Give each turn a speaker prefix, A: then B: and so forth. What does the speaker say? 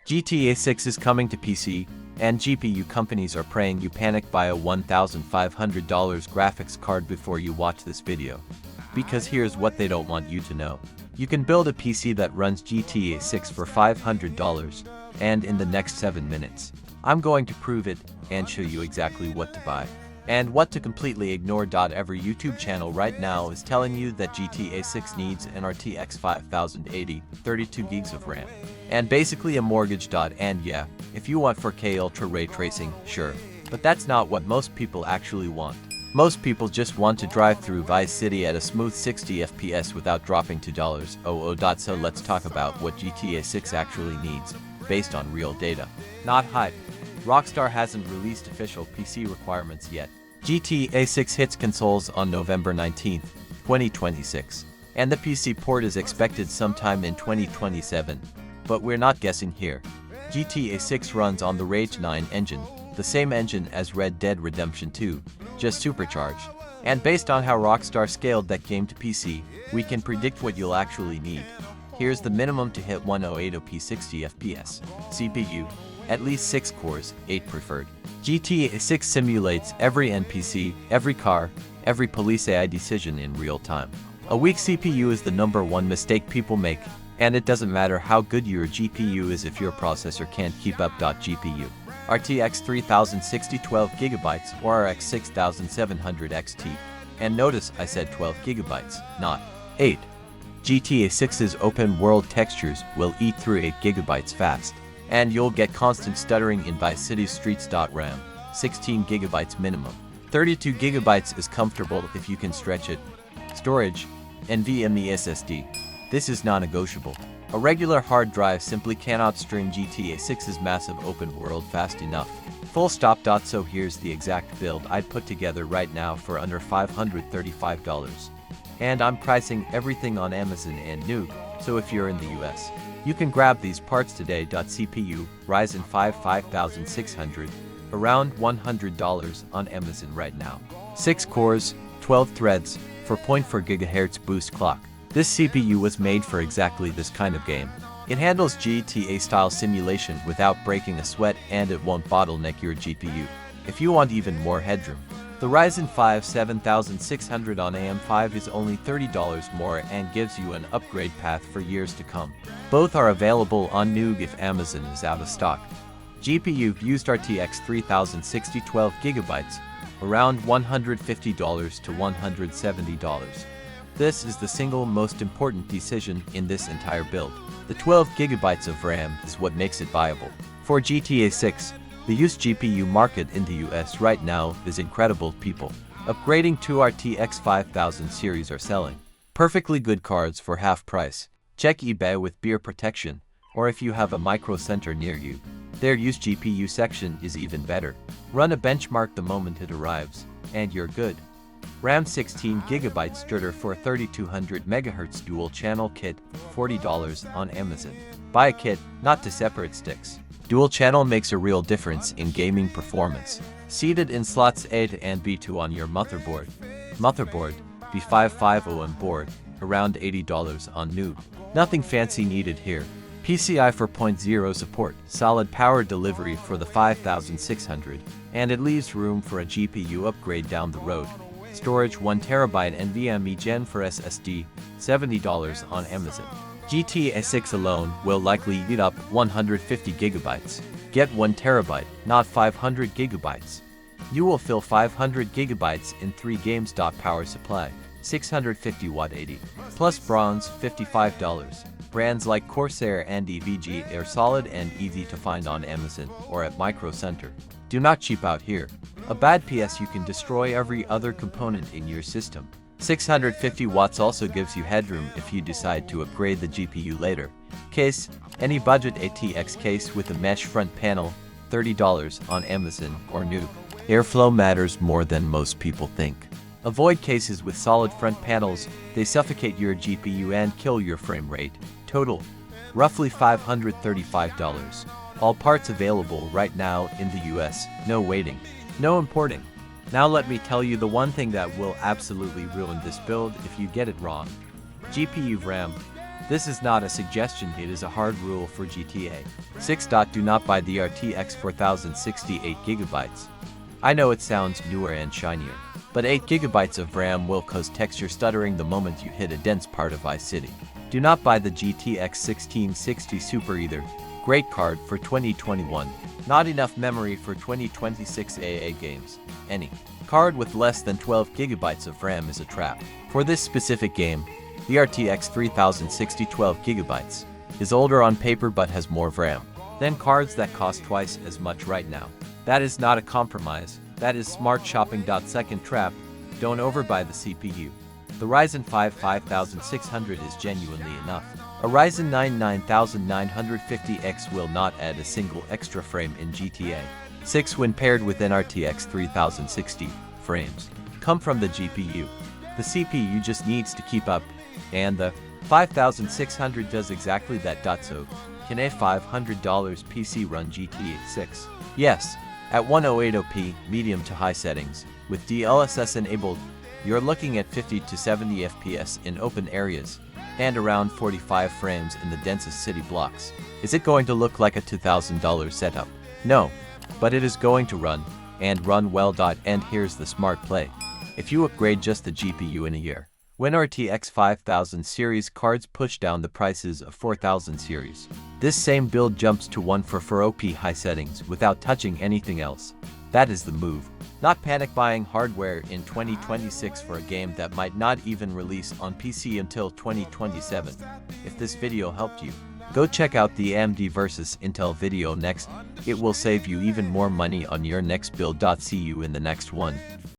A: GTA 6 is coming to PC, and GPU companies are praying you panic buy a $1,500 graphics card before you watch this video. Because here's what they don't want you to know. You can build a PC that runs GTA 6 for $500, and in the next 7 minutes, I'm going to prove it and show you exactly what to buy and what to completely ignore. Every YouTube channel right now is telling you that GTA 6 needs an RTX 5080, 32 gigs of RAM, and basically a mortgage. And yeah, if you want 4K ultra ray tracing, sure, but that's not what most people actually want. Most people just want to drive through Vice City at a smooth 60 FPS without dropping to $00. So let's talk about what GTA 6 actually needs, based on real data, not hype. Rockstar hasn't released official PC requirements yet. GTA 6 hits consoles on November 19, 2026, and the PC port is expected sometime in 2027, but we're not guessing here. GTA 6 runs on the Rage 9 engine, the same engine as Red Dead Redemption 2, just supercharged. And based on how Rockstar scaled that game to PC, we can predict what you'll actually need. Here's the minimum to hit 1080p 60 FPS. CPU, at least 6 cores, 8 preferred. GTA 6 simulates every NPC, every car, every police AI decision in real time. A weak CPU is the #1 mistake people make, and it doesn't matter how good your GPU is if your processor can't keep up. GPU, RTX 3060 12GB or RX 6700 XT. And notice I said 12GB, not 8. GTA 6's open world textures will eat through 8GB fast, and you'll get constant stuttering in Vice City streets. RAM, 16GB minimum. 32GB is comfortable if you can stretch it. Storage, NVMe SSD. This is non-negotiable. A regular hard drive simply cannot stream GTA 6's massive open world fast enough. Full stop. So here's the exact build I'd put together right now for under $535. And I'm pricing everything on Amazon and Newegg, so if you're in the US, you can grab these parts today. CPU, Ryzen 5 5600, around $100 on Amazon right now. 6 cores, 12 threads, 4.4 GHz boost clock. This CPU was made for exactly this kind of game. It handles GTA-style simulation without breaking a sweat, and it won't bottleneck your GPU. If you want even more headroom, the Ryzen 5 7600 on AM5 is only $30 more and gives you an upgrade path for years to come. Both are available on Newegg if Amazon is out of stock. GPU used RTX 3060 12GB, around $150 to $170. This is the single most important decision in this entire build. The 12GB of RAM is what makes it viable. For GTA 6, the used GPU market in the US right now is incredible. People upgrading to RTX 5000 series are selling perfectly good cards for half price. Check eBay with beer protection, or if you have a micro center near you, their used GPU section is even better. Run a benchmark the moment it arrives, and you're good. RAM 16GB Strider for 3200 MHz dual channel kit, $40 on Amazon. Buy a kit, not to separate sticks. Dual channel makes a real difference in gaming performance. Seated in slots A and B2 on your motherboard. Motherboard, B550M board, around $80 on Newegg. Nothing fancy needed here. PCI 4.0 support, solid power delivery for the 5600, and it leaves room for a GPU upgrade down the road. Storage 1TB NVMe Gen 4 SSD, $70 on Amazon. GTA 6 alone will likely eat up 150GB. Get 1TB, not 500GB. You will fill 500GB in 3 games. Power supply, 650 watt 80. Plus bronze, $55. Brands like Corsair and EVG are solid and easy to find on Amazon or at Micro Center. Do not cheap out here. A bad PS you can destroy every other component in your system. 650 watts also gives you headroom if you decide to upgrade the GPU later. Case, any budget ATX case with a mesh front panel, $30 on Amazon or Newegg. Airflow matters more than most people think. Avoid cases with solid front panels, they suffocate your GPU and kill your frame rate. Total, roughly $535. All parts available right now in the US, no waiting, no importing. Now let me tell you the one thing that will absolutely ruin this build if you get it wrong. GPU RAM. This is not a suggestion, it is a hard rule for GTA 6. Do not buy the RTX 4060 8GB. I know it sounds newer and shinier, but 8GB of RAM will cause texture stuttering the moment you hit a dense part of Vice City. Do not buy the GTX 1660 Super either. Great card for 2021, not enough memory for 2026 AA games. Any card with less than 12GB of RAM is a trap. For this specific game, the RTX 3060 12GB is older on paper but has more RAM than cards that cost twice as much right now. That is not a compromise, that is smart shopping. Second trap, don't overbuy the CPU. The Ryzen 5 5600 is genuinely enough. A Ryzen 9 9950X will not add a single extra frame in GTA 6 when paired with an RTX 3060. Frames come from the GPU. The CPU just needs to keep up, and the 5600 does exactly that. So, can a $500 PC run GTA 6? Yes, at 1080p medium to high settings, with DLSS enabled, you're looking at 50 to 70 FPS in open areas, and around 45 frames in the densest city blocks. Is it going to look like a $2,000 setup? No, but it is going to run, and run well. And here's the smart play. If you upgrade just the GPU in a year, when RTX 5000 series cards push down the prices of 4000 series, this same build jumps to 1 for 4OP high settings without touching anything else. That is the move. Not panic buying hardware in 2026 for a game that might not even release on PC until 2027. If this video helped you, go check out the AMD vs Intel video next. It will save you even more money on your next build. See you in the next one.